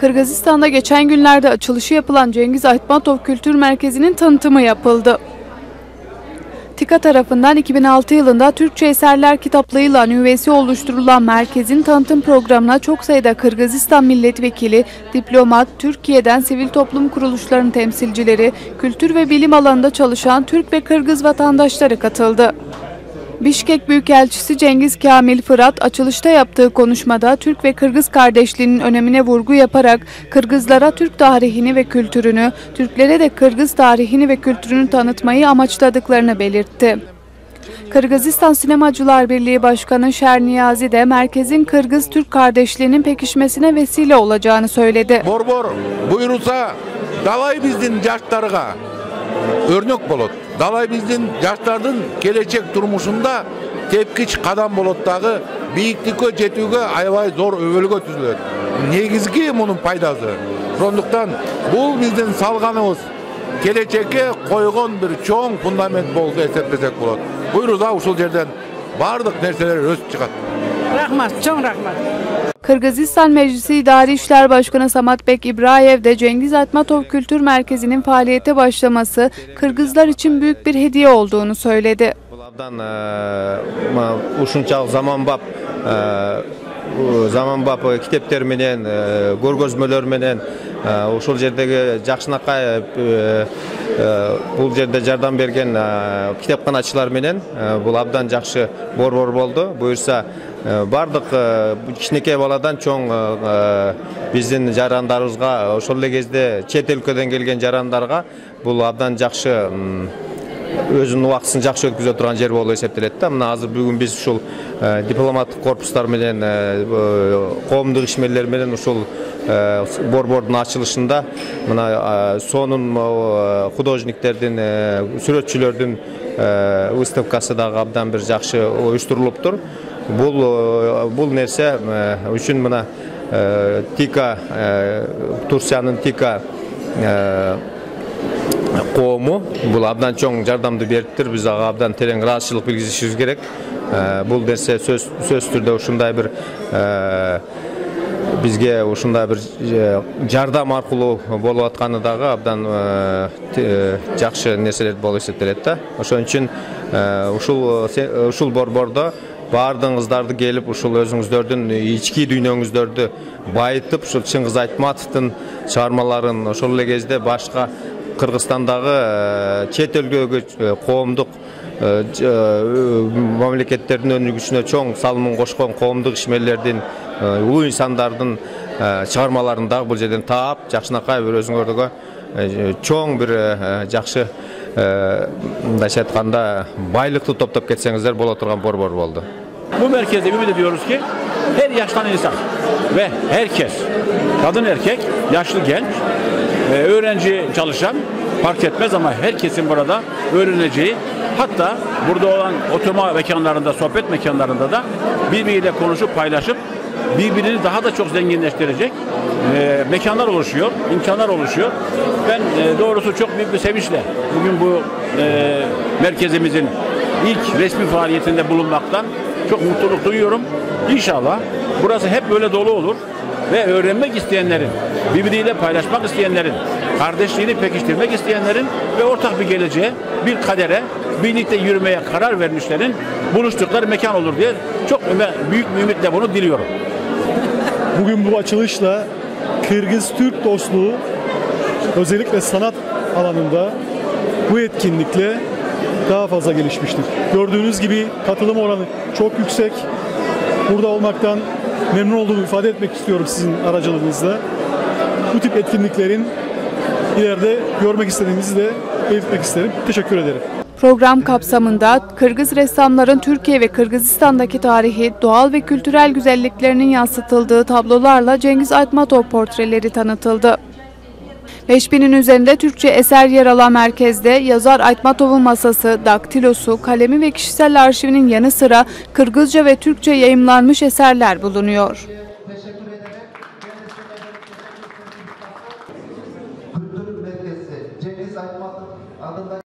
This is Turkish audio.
Kırgızistan'da geçen günlerde açılışı yapılan Cengiz Aytmatov Kültür Merkezi'nin tanıtımı yapıldı. TİKA tarafından 2006 yılında Türkçe eserler kitaplığıyla üyesi oluşturulan merkezin tanıtım programına çok sayıda Kırgızistan milletvekili, diplomat, Türkiye'den sivil toplum kuruluşlarının temsilcileri, kültür ve bilim alanında çalışan Türk ve Kırgız vatandaşları katıldı. Bişkek Büyükelçisi Cengiz Kamil Fırat açılışta yaptığı konuşmada Türk ve Kırgız kardeşliğinin önemine vurgu yaparak Kırgızlara Türk tarihini ve kültürünü, Türklere de Kırgız tarihini ve kültürünü tanıtmayı amaçladıklarını belirtti. Kırgızistan Sinemacılar Birliği Başkanı Şerniyazi de merkezin Kırgız-Türk kardeşliğinin pekişmesine vesile olacağını söyledi. Borbor buyurulsa dalay bizdin yaşlarga örnek bolot. Dalay bizdin yaşlardın gelecek durmuşunda tepkiç kadam bolotdagı biyiklikке жетүүгө аябай zor өвөлгө түзүлөт. Негизги мунун пайдасы. Сондуктан бул биздин салганыбыз келечекке койгон бир чоң фундамент болду эсептесек болот. Буйруза ушул жерден бардык нерселер өсүп чыгат. Rahmat, çok rahmat. Kırgızistan Meclisi İdari İşler Başkanı Samatbek İbrayev de Cengiz Aytmatov Kültür Merkezi'nin faaliyete başlaması Kırgızlar için büyük bir hediye olduğunu söyledi. Zamanbap kitaplar menen, görgözmölөр menen ошол жердеги жакшынакай бул жерде жардам берген китепканачылар менен бул абдан жакшы борбор болду. Буюрса бардык кичинекей баладан чоң биздин жарандарыбызга ошол эле кезде чет өлкөдөн келген жарандарга бул абдан жакшы өзүнүн убактысын жакшы өткөзө турган жер болуп эсептелет да. Мына азыр бүгүн биз ушул дипломаттык корпустар менен коомдук ишмерлер менен ушул борбордун ачылышында мына сонун художниктердин, сүрөтчүлөрдүн выставкасы дагы абдан бир жакшы уюштурулуптур. Бул нерсе үчүн мына ТИКА, Турциянын ТИКА коому бул абдан чоң жардамды бериптир. Биз ага абдан терең ыраазычылык билгизишибиз керек. Бул нерсе сөзсүз түрдө ушундай бир бизге ушундай бир жардам аркылуу болуп атканы дагы абдан жакшы нерселер болуп эсептелет да. Ошон үчүн ушул борбордо баардыгыңыздарды келип ушул өзүңүздөрдүн ички дүйнөңүздөрдү байытып, ушул Чыңгыз Айтматовдун чыгармаларын ошол эле кезде башка Кыргызстандагы чет өлкөгө коомдук мамлекеттердин өнүгүшүнө чоң салымын кошкон коомдук ишмерлердин, улуу инсандардын чыгармаларын дагы бул жерден таап, жакшынакай бир өзүңөргө чоң бир жакшы мындайча айтканда байлыкты топтоп кетсеңиздер боло турган борбор болду. Bu merkezde ümit ediyoruz ki her yaştan insan ve herkes, kadın erkek, yaşlı genç, öğrenci çalışan fark etmez ama herkesin burada öğreneceği, hatta burada olan oturma mekanlarında, sohbet mekanlarında da birbiriyle konuşup paylaşıp birbirini daha da çok zenginleştirecek mekanlar oluşuyor, imkanlar oluşuyor. Ben doğrusu çok büyük bir sevinçle bugün bu merkezimizin ilk resmi faaliyetinde bulunmaktan çok mutluluk duyuyorum. İnşallah burası hep böyle dolu olur ve öğrenmek isteyenlerin, birbiriyle paylaşmak isteyenlerin, kardeşliğini pekiştirmek isteyenlerin ve ortak bir geleceğe, bir kadere, birlikte yürümeye karar vermişlerin buluştukları mekan olur diye çok büyük bir ümitle bunu diliyorum. Bugün bu açılışla Kırgız-Türk dostluğu özellikle sanat alanında bu etkinlikle daha fazla gelişmiştir. Gördüğünüz gibi katılım oranı çok yüksek. Burada olmaktan memnun olduğumu ifade etmek istiyorum sizin aracılığınızla. Bu tip etkinliklerin ileride görmek istediğimizi de belirtmek isterim. Teşekkür ederim. Program kapsamında Kırgız ressamların Türkiye ve Kırgızistan'daki tarihi, doğal ve kültürel güzelliklerinin yansıtıldığı tablolarla Cengiz Aytmatov portreleri tanıtıldı. 5000'in üzerinde Türkçe eser yer alan merkezde yazar Aytmatov'un masası, daktilosu, kalemi ve kişisel arşivinin yanı sıra Kırgızca ve Türkçe yayımlanmış eserler bulunuyor. Kültür Merkezi Cengiz Aytmatov adında